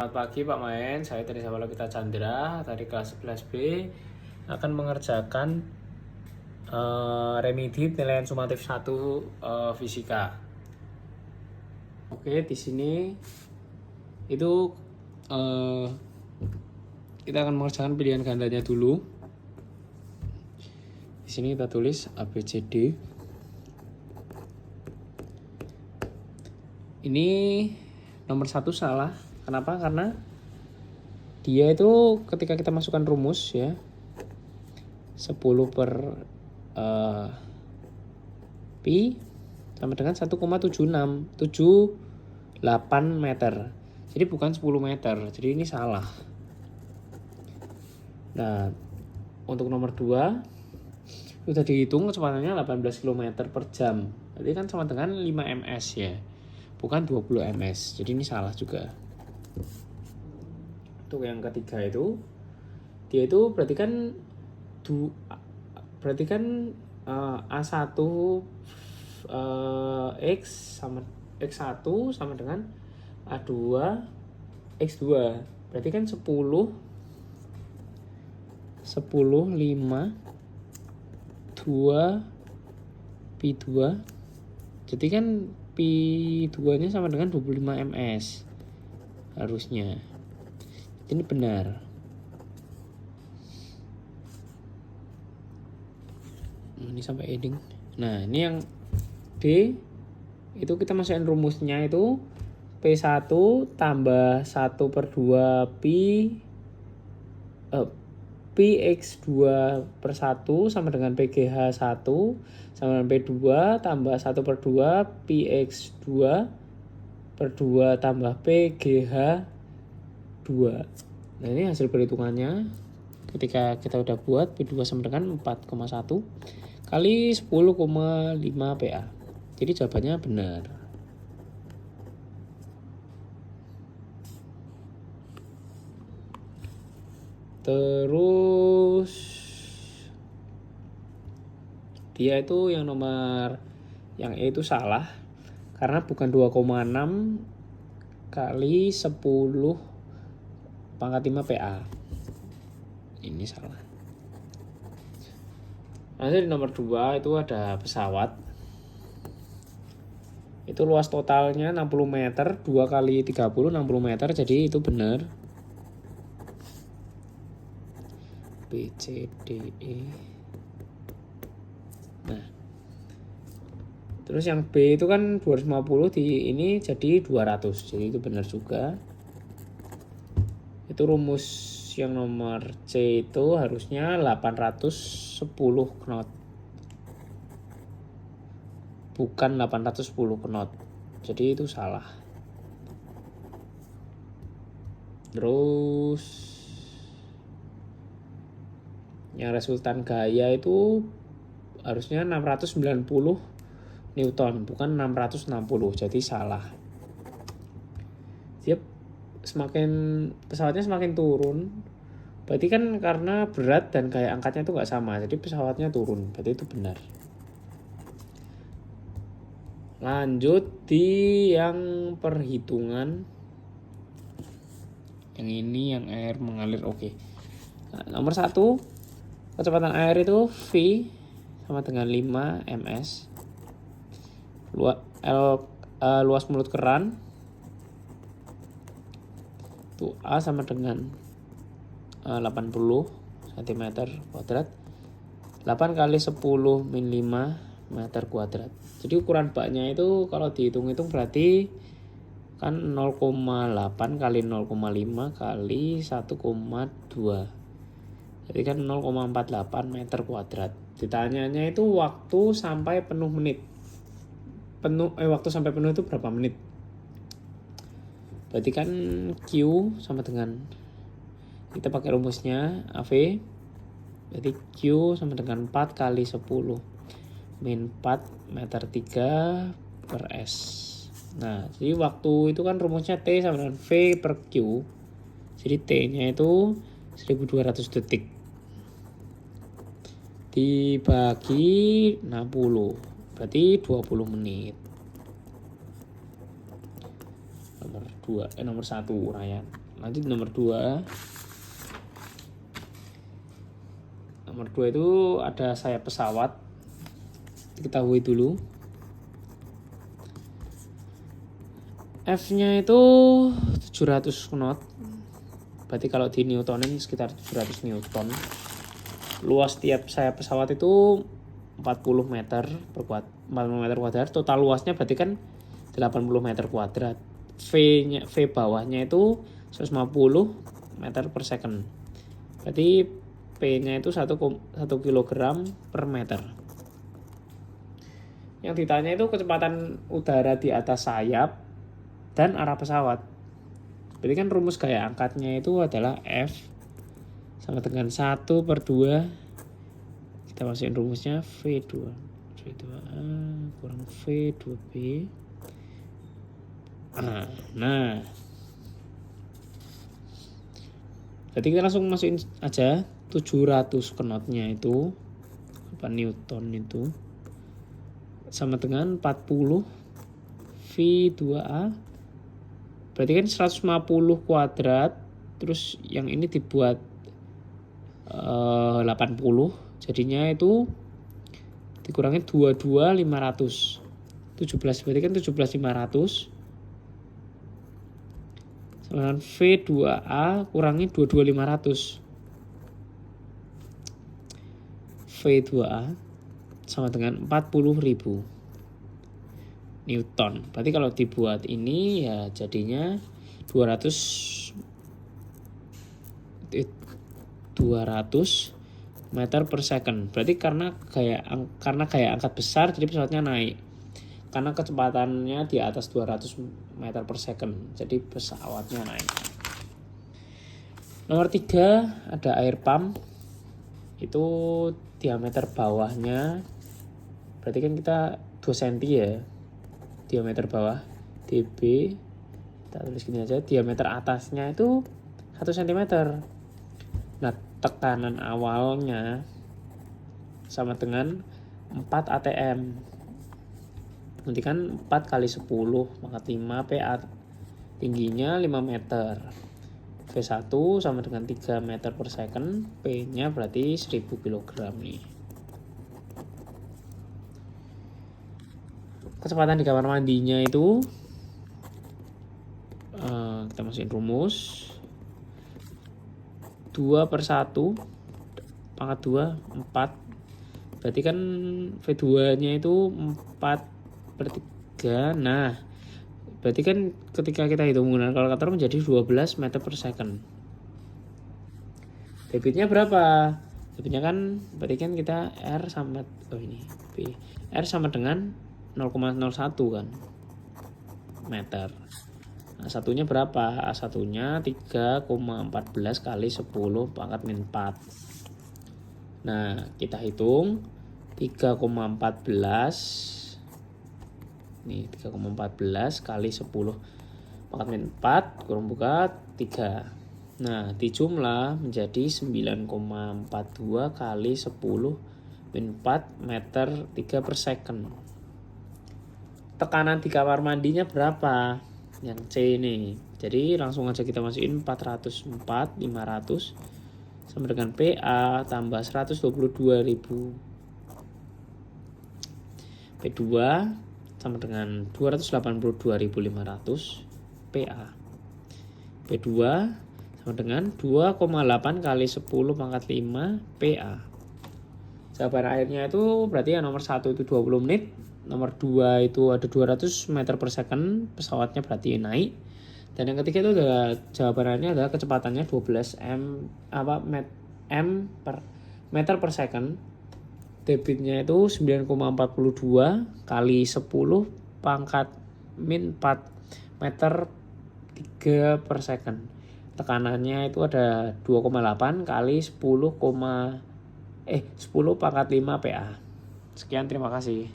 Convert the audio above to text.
Selamat pagi Pak Maen, saya Teri Sawalokita Chandra dari kelas 11B akan mengerjakan remedi penilaian sumatif 1 fisika. Oke, di sini itu kita akan mengerjakan pilihan gandanya dulu. Di sini kita tulis ABCD. Ini nomor 1 salah. Kenapa? Karena dia itu ketika kita masukkan rumus ya 10 per pi sama dengan 1,7678 meter. Jadi bukan 10 meter. Jadi ini salah. Nah, untuk nomor 2 sudah dihitung kecepatannya 18 km per jam. Jadi kan sama dengan 5 ms ya. Bukan 20 ms. Jadi ini salah juga. Untuk yang ketiga itu dia itu berarti kan A1 X sama X1 sama dengan A2 X2. Berarti kan 10 5 2 Pi2. Jadi kan Pi2 nya sama dengan 25 ms harusnya. Ini benar. Ini sampai ending. Nah, ini yang D itu kita masukin rumusnya itu P1 tambah 1 per 2 Px2 per 1 sama dengan PGH1 sama dengan P2 tambah 1 per 2 Px2 per 2 tambah PGH2. Nah, ini hasil perhitungannya ketika kita udah buat P2 sama dengan 4,1 kali 10,5 PA. Jadi jawabannya benar. Terus dia itu yang nomor yang E itu salah karena bukan 2,6 kali 10 pangkat 5 PA. Ini salah. Nanti di nomor 2 itu ada pesawat. Itu luas totalnya 60 meter, 2 kali 30 60 meter, jadi itu benar. B, C, D, E. Nah, terus yang B itu kan 250 di ini jadi 200, jadi itu benar juga. Itu rumus yang nomor C itu harusnya 810 knot. Bukan 810 knot. Jadi itu salah. Terus yang resultan gaya itu harusnya 690 Newton, bukan 660. Jadi salah. Dia pesawatnya semakin turun. Berarti kan karena berat dan gaya angkatnya itu nggak sama, jadi pesawatnya turun. Berarti itu benar. Lanjut di yang perhitungan. Yang ini yang air mengalir, oke. Nah, nomor 1 kecepatan air itu V sama dengan 5 ms. Luas mulut keran itu A sama dengan 80 cm kuadrat. 8 kali 10 min 5 meter kuadrat. Jadi ukuran baknya itu kalau dihitung-hitung berarti kan 0,8 kali 0,5 kali 1,2. Jadi kan 0,48 meter kuadrat. Ditanyanya itu waktu sampai penuh menit. Waktu sampai penuh itu berapa menit? Berarti kan Q sama dengan kita pakai rumusnya AV. Berarti Q sama dengan 4 kali 10 min 4 meter 3 per S. Nah, jadi waktu itu kan rumusnya T sama dengan V per Q. Jadi T-nya itu 1200 detik. Dibagi 60. Berarti 20 menit. Nomor 1 uraian. Lanjut nomor 2. Nomor 2 itu ada sayap pesawat. Diketahui dulu. F-nya itu 700 knot. Berarti kalau di newtonin sekitar 700 newton. Luas tiap sayap pesawat itu 40 meter kuadrat. Total luasnya berarti kan 80 meter kuadrat. V bawahnya itu 150 meter per second. Berarti P-nya itu 1 kilogram per meter. Yang ditanya itu kecepatan udara di atas sayap dan arah pesawat. Berarti kan rumus gaya angkatnya itu adalah F sama dengan 1/2. Kita masukin rumusnya V2A kurang V2B. Nah, berarti kita langsung masukin aja 700 knotnya itu Newton itu sama dengan 40 V2A. Berarti kan 150 kuadrat. Terus yang ini dibuat 80. Jadinya itu dikurangin 22.500. 17 berarti kan 17.500. Sama dengan V2A kurangi 22.500. V2A sama dengan 40.000 Newton. Berarti kalau dibuat ini ya jadinya 200 meter per second. Berarti karena gaya angkat besar jadi pesawatnya naik. Karena kecepatannya di atas 200 meter per second. Jadi pesawatnya naik. Nomor 3 ada air pump. Itu diameter bawahnya berarti kan kita 2 cm ya. Diameter bawah DB. Kita tulis gini aja. Diameter atasnya itu 1 cm. Nah, tekanan awalnya sama dengan 4 atm. Nanti kan 4 kali 10 pangkat 5 PA. Tingginya 5 meter. V1 sama dengan 3 meter per second. P-nya berarti 1000 kg nih. Kecepatan di kamar mandinya itu kita masukin rumus 2/1 pangkat 2 4. Berarti kan V2 nya itu 4/3. Nah, berarti kan ketika kita hitung menggunakan kalkulator menjadi 12 meter per second. Debitnya berapa? Debitnya kan berarti kan kita R sama B. R sama dengan 0,01 kan meter. Nah, satunya berapa? Satunya 3,14 kali 10 pangkat min 4. Nah, kita hitung 3,14. Nih 3,14 kali 10 pangkat min 4 kurang buka 3. Nah, dijumlah menjadi 9,42 kali 10 min 4 meter 3 per second. Tekanan di kamar mandinya berapa? Yang C ini. Jadi langsung aja kita masukin 404 500 sama dengan PA tambah 122.000. P2 sama dengan 282.500 PA. P2 sama dengan 2,8 kali 10 pangkat 5 PA. Jawaban akhirnya itu berarti yang nomor 1 itu 20 menit. Nomor 2 itu ada 200 meter per second. Pesawatnya berarti naik. Dan yang ketiga itu adalah jawabannya adalah kecepatannya 12 meter per second. Debitnya itu 9,42 kali 10 pangkat min 4 meter 3 per second. Tekanannya itu ada 2,8 kali 10 pangkat 5 PA. Sekian, terima kasih.